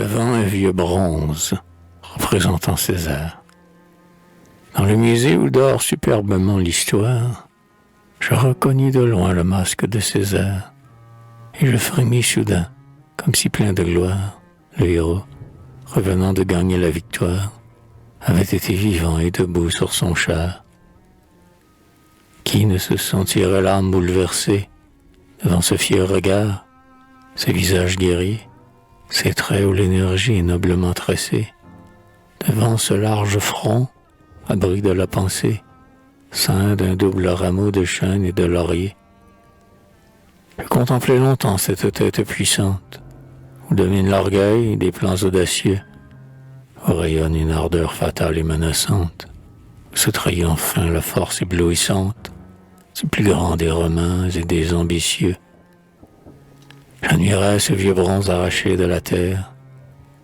devant un vieux bronze représentant César. Dans le musée où dort superbement l'histoire, je reconnus de loin le masque de César, et je frémis soudain, comme si plein de gloire, le héros, revenant de gagner la victoire, avait été vivant et debout sur son char. Qui ne se sentirait l'âme bouleversée devant ce fier regard, ce visage guéri, ces traits où l'énergie est noblement tressée, devant ce large front, abri de la pensée, ceint d'un double rameau de chêne et de laurier. Je contemplais longtemps cette tête puissante, où domine l'orgueil des plans audacieux, où rayonne une ardeur fatale et menaçante, où se trahit enfin la force éblouissante du plus grand des Romains et des ambitieux. J'admirais ce vieux bronze arraché de la terre,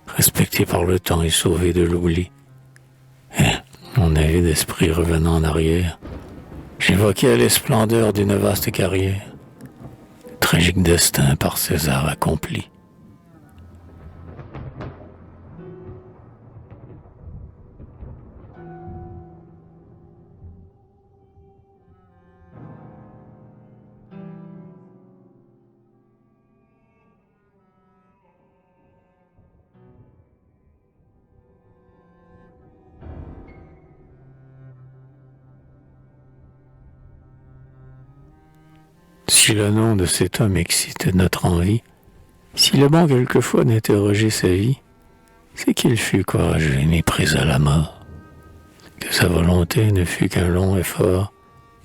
respecté par le temps et sauvé de l'oubli. Et, mon avis d'esprit revenant en arrière, j'évoquais les splendeurs d'une vaste carrière, tragique destin par César accompli. Si le nom de cet homme excite notre envie, s'il est bon quelquefois d'interroger sa vie, c'est qu'il fut courageux et mépris à la mort, que sa volonté ne fut qu'un long effort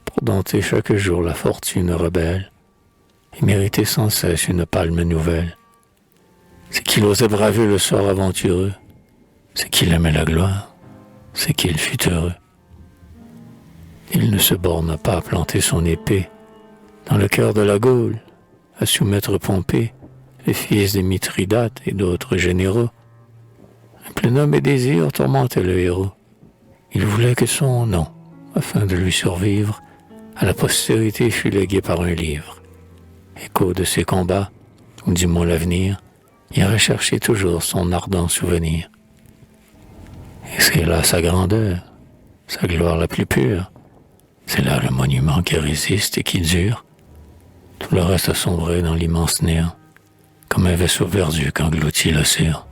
pour dompter chaque jour la fortune rebelle et mériter sans cesse une palme nouvelle. C'est qu'il osait braver le sort aventureux, c'est qu'il aimait la gloire, c'est qu'il fut heureux. Il ne se borna pas à planter son épée dans le cœur de la Gaule, à soumettre Pompée, les fils des Mithridates et d'autres généraux. Un plein homme et désir tourmentait le héros. Il voulait que son nom, afin de lui survivre, à la postérité fût légué par un livre. Écho de ses combats, ou du moins l'avenir, il recherchait toujours son ardent souvenir. Et c'est là sa grandeur, sa gloire la plus pure. C'est là le monument qui résiste et qui dure. Tout le reste a sombré dans l'immense néant, comme un vaisseau perdu qu'engloutit l'océan.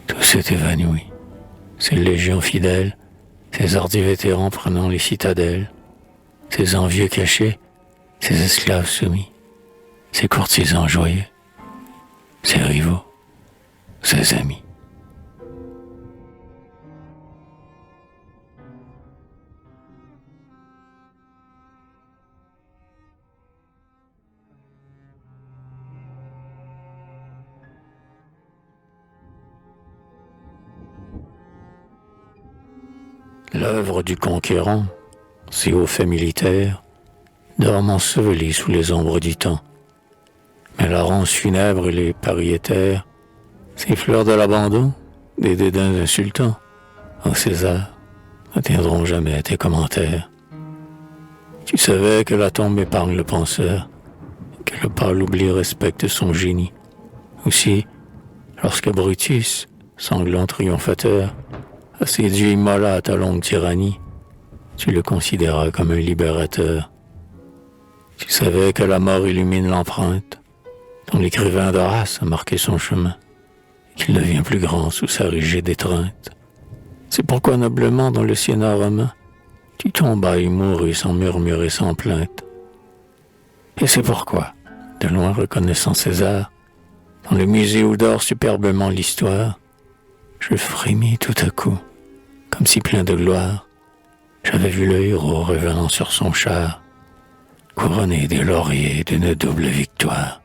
Tout s'est évanoui. Ces légions fidèles, ces hardis vétérans prenant les citadelles, ces envieux cachés, ces esclaves soumis, ces courtisans joyeux, ces rivaux, ces amis. L'œuvre du conquérant, ses hauts faits militaires, dorment ensevelis sous les ombres du temps. Mais la ronce funèbre et les pariétaires, ces fleurs de l'abandon, des dédains insultants, ô César, n'atteindront jamais tes commentaires. Tu savais que la tombe épargne le penseur, que le pâle oubli respecte son génie. Aussi, lorsque Brutus, sanglant triomphateur, a séduit Imola à ta longue tyrannie, tu le considéras comme un libérateur. Tu savais que la mort illumine l'empreinte, dont l'écrivain d'Horace a marqué son chemin, et qu'il devient plus grand sous sa rigide étreinte. C'est pourquoi noblement dans le Siena romain, tu tombas et mourus sans murmurer, sans plainte. Et c'est pourquoi, de loin reconnaissant César, dans le musée où dort superbement l'histoire, je frémis tout à coup, comme si plein de gloire, j'avais vu le héros revenant sur son char, couronné des lauriers d'une double victoire.